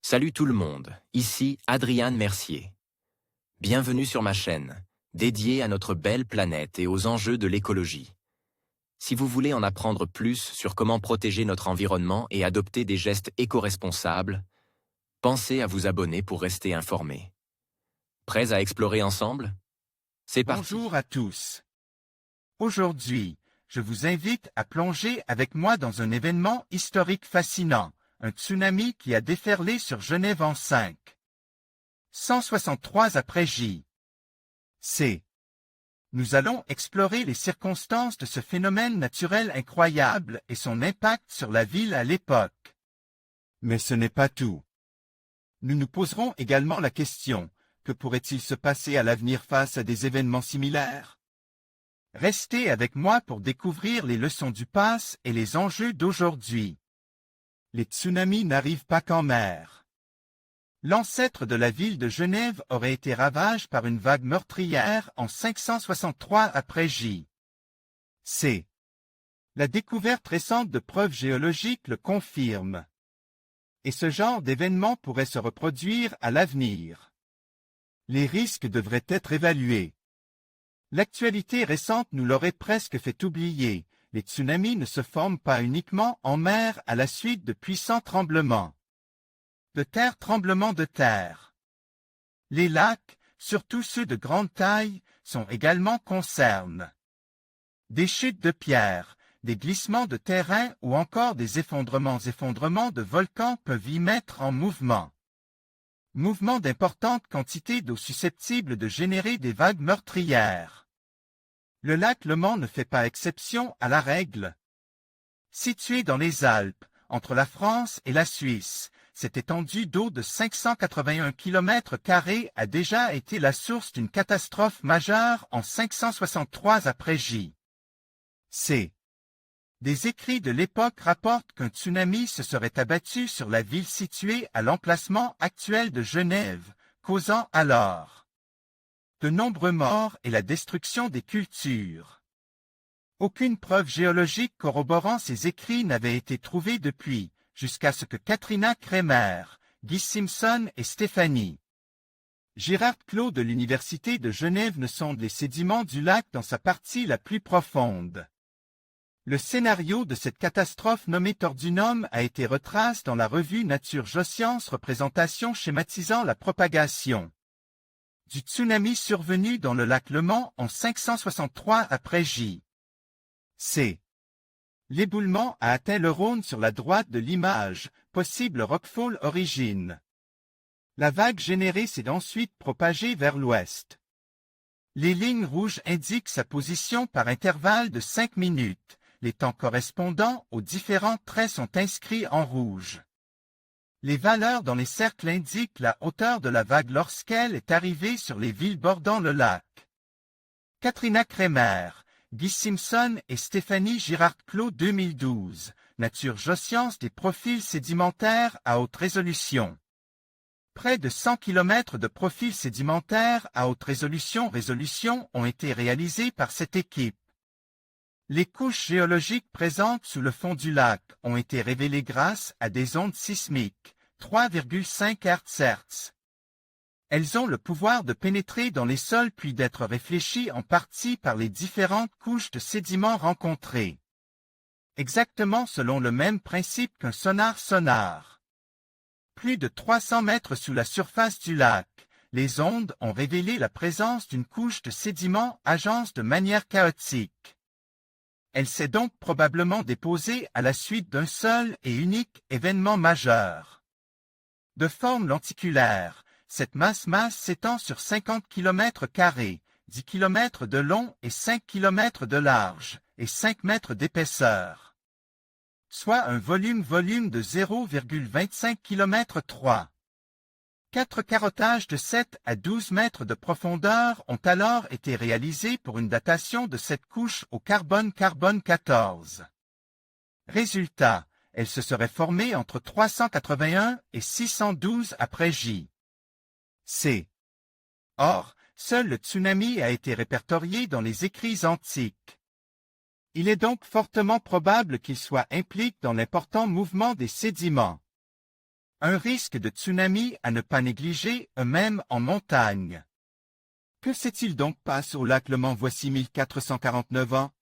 Salut tout le monde, ici Adrian Mercier. Bienvenue sur ma chaîne, dédiée à notre belle planète et aux enjeux de l'écologie. Si vous voulez en apprendre plus sur comment protéger notre environnement et adopter des gestes éco-responsables, pensez à vous abonner pour rester informé. Prêts à explorer ensemble? C'est parti. Bonjour à tous. Aujourd'hui, je vous invite à plonger avec moi dans un événement historique fascinant, un tsunami qui a déferlé sur Genève en 163 après J.C. Nous allons explorer les circonstances de ce phénomène naturel incroyable et son impact sur la ville à l'époque. Mais ce n'est pas tout. Nous nous poserons également la question: que pourrait-il se passer à l'avenir face à des événements similaires? Restez avec moi pour découvrir les leçons du passé et les enjeux d'aujourd'hui. Les tsunamis n'arrivent pas qu'en mer. L'ancêtre de la ville de Genève aurait été ravagé par une vague meurtrière en 563 après J.C. La découverte récente de preuves géologiques le confirme. Et ce genre d'événement pourrait se reproduire à l'avenir. Les risques devraient être évalués. L'actualité récente nous l'aurait presque fait oublier. Les tsunamis ne se forment pas uniquement en mer à la suite de puissants tremblements de terre. Les lacs, surtout ceux de grande taille, sont également concernés. Des chutes de pierres, des glissements de terrain ou encore des effondrements de volcans peuvent y mettre en mouvement. Mouvement d'importantes quantités d'eau susceptibles de générer des vagues meurtrières. Le lac Le Mans ne fait pas exception à la règle. Situé dans les Alpes, entre la France et la Suisse, cette étendue d'eau de 581 km² a déjà été la source d'une catastrophe majeure en 563 après J.C. Des écrits de l'époque rapportent qu'un tsunami se serait abattu sur la ville située à l'emplacement actuel de Genève, causant alors de nombreux morts et la destruction des cultures. Aucune preuve géologique corroborant ces écrits n'avait été trouvée depuis, jusqu'à ce que Katrina Kremer, Guy Simpson et Stéphanie Girard Clos de l'Université de Genève ne sondent les sédiments du lac dans sa partie la plus profonde. Le scénario de cette catastrophe nommée Tordunum a été retracé dans la revue Nature Geosciences, représentation schématisant la propagation du tsunami survenu dans le lac Le Mans en 563 après J.C. L'éboulement a atteint le Rhône sur la droite de l'image, possible rockfall origine. La vague générée s'est ensuite propagée vers l'ouest. Les lignes rouges indiquent sa position par intervalle de 5 minutes. Les temps correspondant aux différents traits sont inscrits en rouge. Les valeurs dans les cercles indiquent la hauteur de la vague lorsqu'elle est arrivée sur les villes bordant le lac. Katrina Kremer, Guy Simpson et Stéphanie Girard Clos 2012, Nature Geosciences des profils sédimentaires à haute résolution. Près de 100 km de profils sédimentaires à haute résolution ont été réalisés par cette équipe. Les couches géologiques présentes sous le fond du lac ont été révélées grâce à des ondes sismiques, 3,5 Hz. Elles ont le pouvoir de pénétrer dans les sols puis d'être réfléchies en partie par les différentes couches de sédiments rencontrées. Exactement selon le même principe qu'un sonar. Plus de 300 mètres sous la surface du lac, les ondes ont révélé la présence d'une couche de sédiments agencée de manière chaotique. Elle s'est donc probablement déposée à la suite d'un seul et unique événement majeur. De forme lenticulaire, cette masse s'étend sur 50 km², 10 km de long et 5 km de large, et 5 mètres d'épaisseur. Soit un volume de 0,25 km². 4 carottages de 7 à 12 mètres de profondeur ont alors été réalisés pour une datation de cette couche au carbone 14. Résultat, elle se serait formée entre 381 et 612 après J.C. Or, seul le tsunami a été répertorié dans les écrits antiques. Il est donc fortement probable qu'il soit impliqué dans l'important mouvement des sédiments. Un risque de tsunami à ne pas négliger, même en montagne. Que s'est-il donc passé au lac Le Mans voici 1449 ans?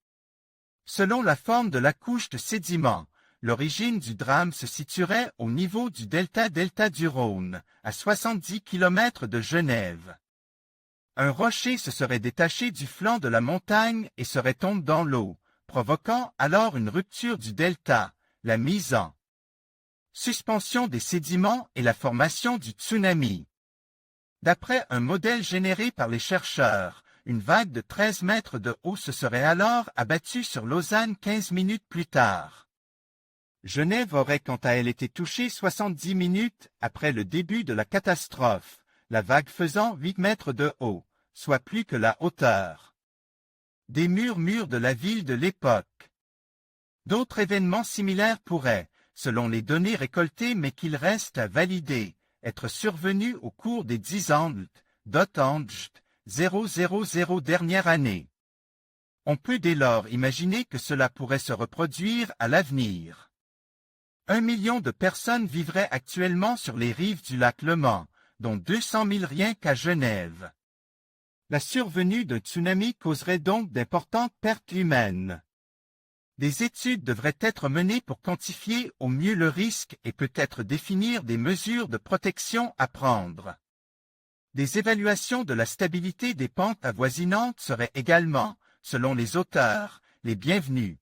Selon la forme de la couche de sédiments, l'origine du drame se situerait au niveau du delta du Rhône, à 70 km de Genève. Un rocher se serait détaché du flanc de la montagne et serait tombé dans l'eau, provoquant alors une rupture du delta, la mise en suspension des sédiments et la formation du tsunami. D'après un modèle généré par les chercheurs, une vague de 13 mètres de haut se serait alors abattue sur Lausanne 15 minutes plus tard. Genève aurait quant à elle été touchée 70 minutes après le début de la catastrophe, la vague faisant 8 mètres de haut, soit plus que la hauteur des murs de la ville de l'époque. D'autres événements similaires pourraient, selon les données récoltées mais qu'il reste à valider, être survenus au cours des 10 ans 000 dernière année. On peut dès lors imaginer que cela pourrait se reproduire à l'avenir. 1 million de personnes vivraient actuellement sur les rives du lac Le Mans, dont 200 000 rien qu'à Genève. La survenue d'un tsunami causerait donc d'importantes pertes humaines. Des études devraient être menées pour quantifier au mieux le risque et peut-être définir des mesures de protection à prendre. Des évaluations de la stabilité des pentes avoisinantes seraient également, selon les auteurs, les bienvenues.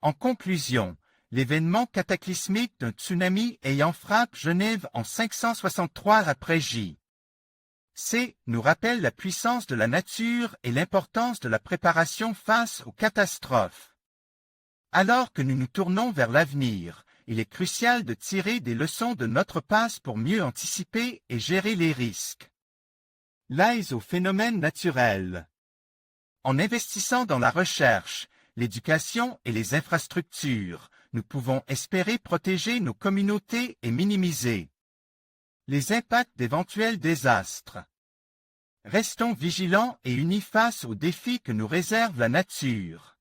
En conclusion, l'événement cataclysmique d'un tsunami ayant frappé Genève en 563 après J. C. nous rappelle la puissance de la nature et l'importance de la préparation face aux catastrophes. Alors que nous nous tournons vers l'avenir, il est crucial de tirer des leçons de notre passé pour mieux anticiper et gérer les risques. L'aide aux phénomènes naturels. En investissant dans la recherche, l'éducation et les infrastructures, nous pouvons espérer protéger nos communautés et minimiser les impacts d'éventuels désastres. Restons vigilants et unis face aux défis que nous réserve la nature.